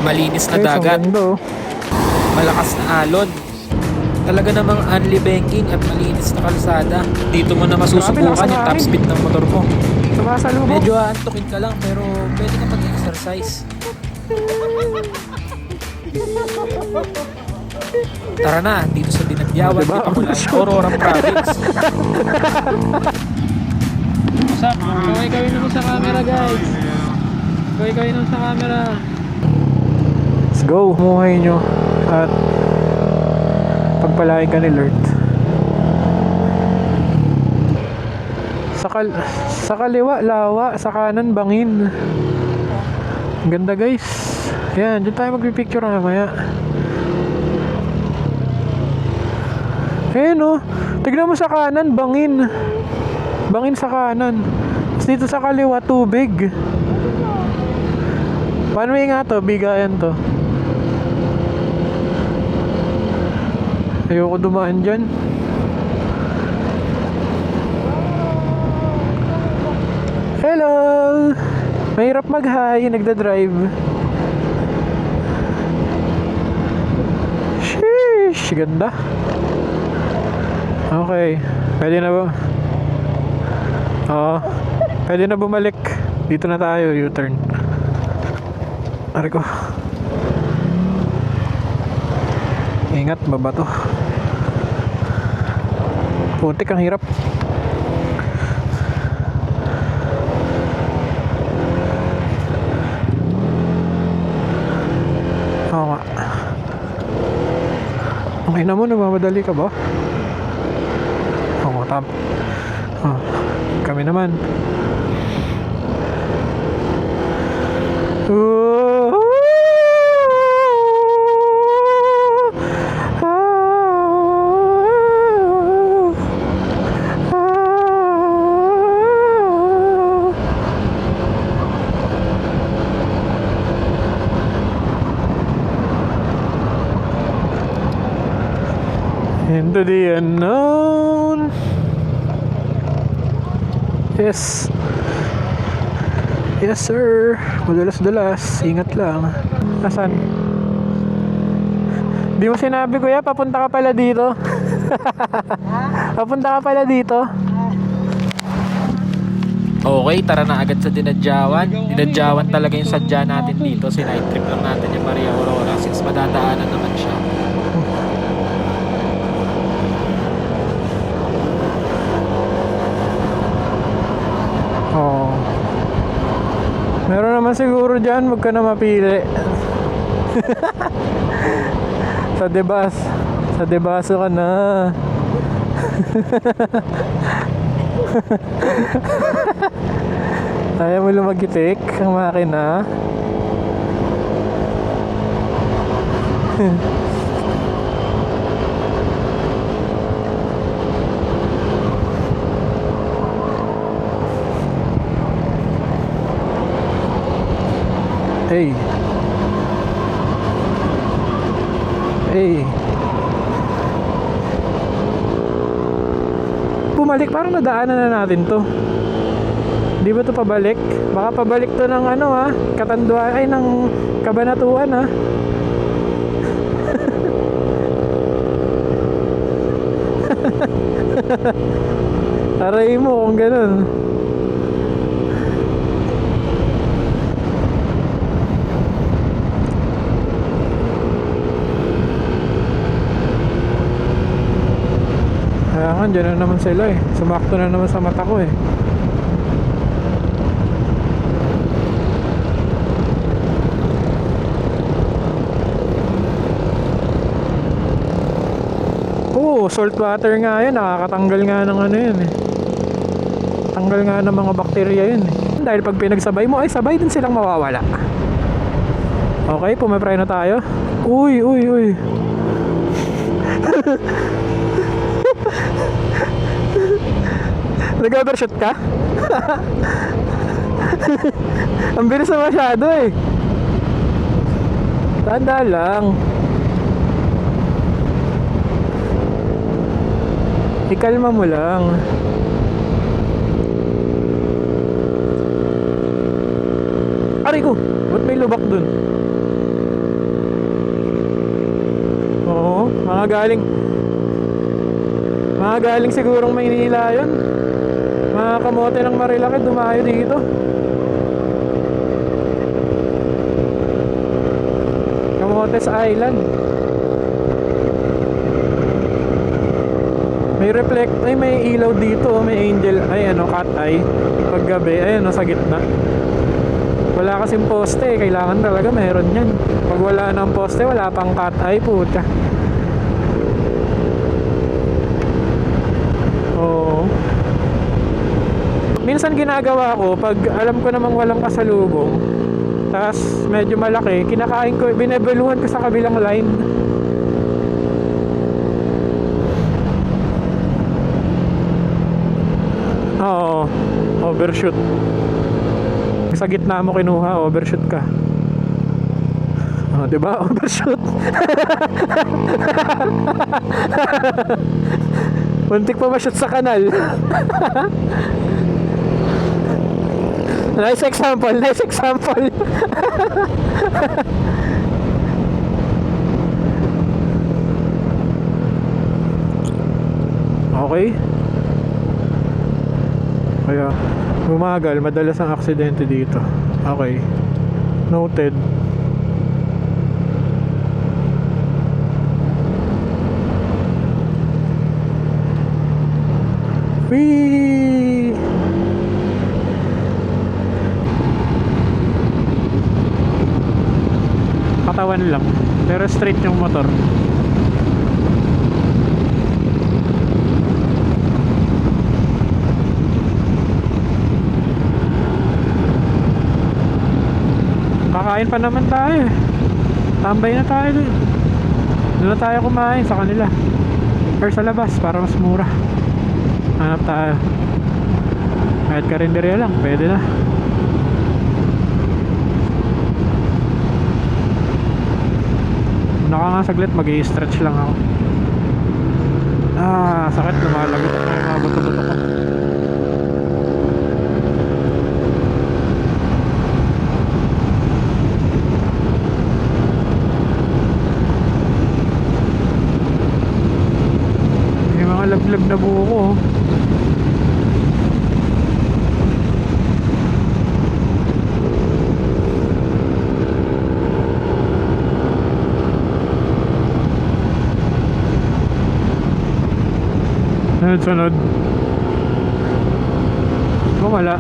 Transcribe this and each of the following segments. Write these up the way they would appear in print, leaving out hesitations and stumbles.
Malinis na Guys, ang dagat, ganda oh. malakas na alon. Talaga namang only banking at malinis na kalsada. Dito mo na masusubukan yung top speed ng motor mo. Sumasalubong. Medyo aantukin ka lang pero pwede ka mag-exercise. Tara na, dito sa Dinagyawan, Diba? Tipamulan, Aurora Province. Usap, kaway-kaway naman sa camera guys. Kaway-kaway naman sa camera. Let's go. Muhay nyo at pagpalain ka ni Lord. Sa kaliwa, lawa. Sa kanan, bangin. Ang ganda guys. Yan, dyan tayo magpipicture mamaya. Ayan oh. Tignan mo sa kanan, bangin. Bangin sa kanan. Tapos dito sa kaliwa, tubig. Paano way nga to? Bigayan to. Ayoko dumaan dyan. Hello! Mahirap mag-hi, nagda-drive. Sheesh! Ganda. Okay. Pwede na ba? Oo. Pwede na bumalik. Dito na tayo, U-turn. Ari ko. Ingat, babato. Putik, ang hirap. Oo nga. Okay na mo, nagmamadali ka ba? Oo, tap. Kami naman. Into the unknown. Yes. Yes sir. Madulas-dulas. Ingat lang. Nasaan? Di mo sinabi kuya, papunta ka pala dito. Papunta ka pala dito. Okay, tara na agad sa Dinadyawan. Dinadyawan talaga yung sadya natin dito. Sinight trip lang natin yung Maria Aurora since madadaanan naman siya. Oh. Meron naman siguro dyan, wag ka na mapili. Sa debaso ka na. Ayaw mo lumagitik ang makina. Hey. Hey. Bumalik, parang nadaanan na natin to. Di ba to pabalik? Baka pabalik to ng ano ha, Katanduan, ay ng Kabanatuan ha. Aray mo kung ganun. Kaya nga, dyan na naman sila eh. Sumakto na naman sa mata ko eh. Oo, salt water nga yun. Nakakatanggal nga ng ano yun eh. Tanggal nga ng mga bakterya yun eh. Dahil pag pinagsabay mo, ay sabay din silang mawawala. Okay, pumapray na tayo. Uy, uy, uy. Nag-overshoot ka? Ang bilis na masyado eh. Tanda lang. Ikalma mo lang. Aray ko! Ba't may lubak dun? Mga galing sigurong Maynila yun. Mga kamote ng Marilaki dumayo dito. Camotes Island. May ilaw dito, may angel, cat eye. Pag gabi, sa gitna. Wala kasing poste, kailangan talaga meron yan. Pag wala ng poste, wala pang cat eye, puta. Oo. Minsan ginagawa ko, pag alam ko namang walang kasalubong, tas medyo malaki, kinakain ko, binebeluhan ko sa kabilang line. Oo, overshoot. Sa gitna mo kinuha, overshoot ka. Oh, 'di ba? Overshoot. Muntik pa ma-shoot sa kanal. Nice example. Okay. Kaya bumagal, madalas ang aksidente dito. Okay. Noted. Whee! Katawan lang, pero straight yung motor. Kakain pa naman tayo. Tambay na tayo dun. Doon na tayo kumain sa kanila or sa labas para mas mura. Hanap tayo. Kahit karinderya lang, pwede na. Naka nga saglit, mag-i-stretch lang ako. Sakit, lumalagot ako yung mga buto-buto ko. Yung mga laglag na buho ko. Sunod. Wala.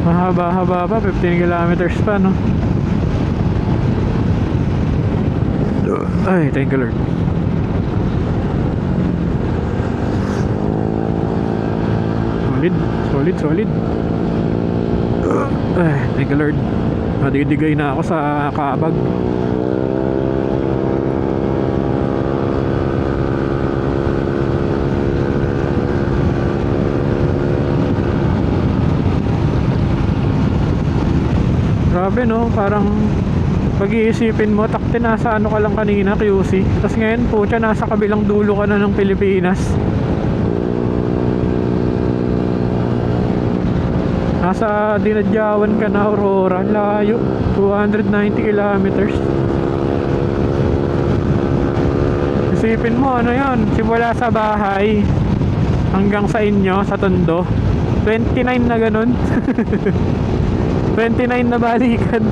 Mahaba-haba pa, 15 kilometers pa, no? Ay, thank you Lord. Solid. Ay, thank you Lord. Madidigay na ako sa kaabag. Grabe, no? Parang pag-iisipin mo, takti nasa ano ka lang kanina, QC. Tapos ngayon, pucha, nasa kabilang dulo ka na ng Pilipinas. Nasa Dinadyawan ka na, Aurora. Layo, 290 kilometers. Isipin mo, ano yun? Simula sa bahay hanggang sa inyo, sa Tondo, 29 na ganun. 29 na balikan.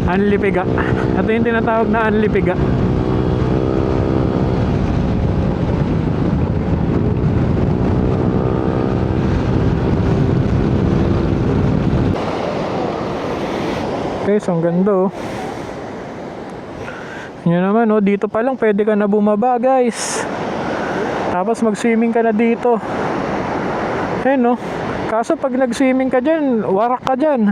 Anlipiga. Ito yung tinatawag na anlipiga. Okay, so ang ganda, oh. Yun naman, oh, dito pa lang pwede ka na bumaba, guys. Tapos mag-swimming ka na dito. Ayun, no. Kaso pag nag-swimming ka dyan, warak ka dyan.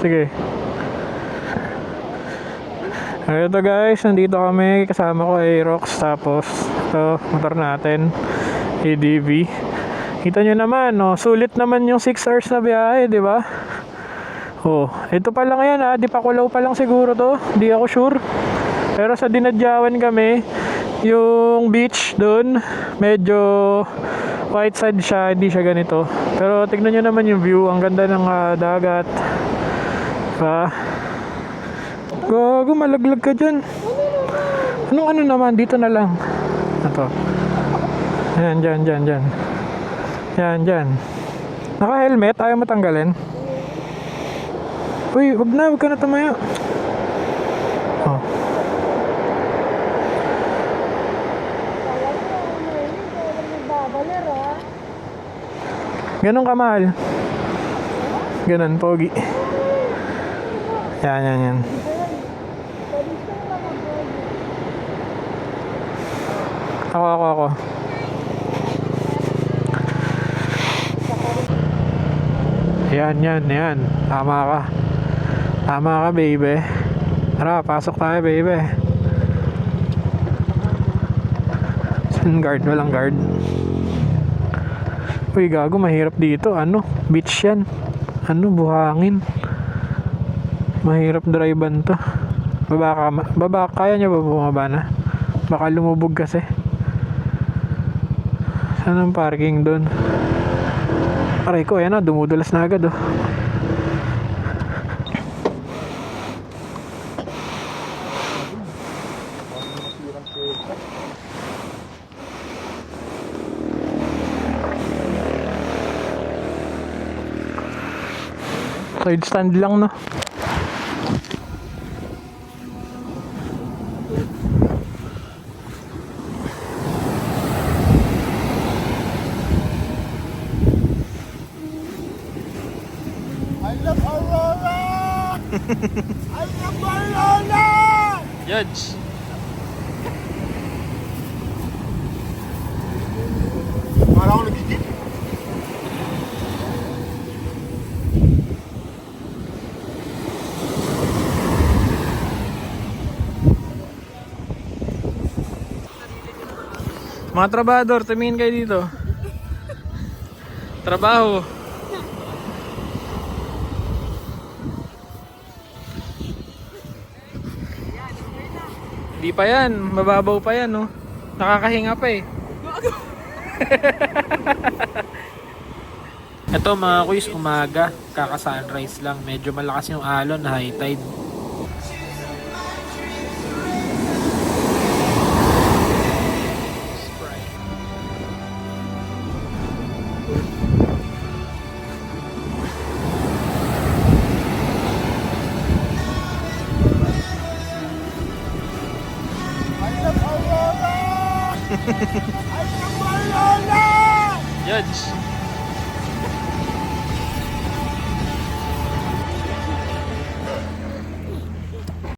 Sige. Ito, guys, nandito kami. Kasama ko ay Rox. Tapos ito, motor natin, ADV. Kita nyo naman, no. Sulit naman yung 6 hours na biyahe, di ba? Oh, ito pa lang yan, di pa Kulaw pa lang siguro to. Di ako sure. Pero sa Dinadyawan kami, Yung beach doon, medyo white side siya, hindi siya ganito. Pero tignan nyo naman yung view, ang ganda ng dagat. Diba? Gago, malaglag ka dyan. Anong ano naman, dito na lang. Ito. Yan, dyan, dyan, dyan. Yan, dyan. Naka-helmet, ayaw matanggalin. Uy, wag ka na tumaya. Oh. Ganun kamahal. Ganun, pogi. Yan, yan, yan. Ako. Yan. Tama ka, baby. Tara, pasok tayo, baby. Saan guard? Walang guard. Uy, gago, mahirap dito. Ano? Beach yan. Ano? Buhangin. Mahirap drivean to. Baba, kaya niya ba bumaba na? Baka lumubog kasi. Saan ang parking doon? Aray ko, ayan na, dumudulas na agad, oh. Side stand lang, no? I love Aurora! I love Aurora! Judge. Parang ako nagigit. Mga trabador, tumingin kayo dito. Trabaho. Di pa yan, mababaw pa yan, no? Nakakahinga pa eh. Ito mga kuys, umaga, kaka-sunrise lang. Medyo malakas yung alon, high tide. I love Aurora! I love Aurora! Judge.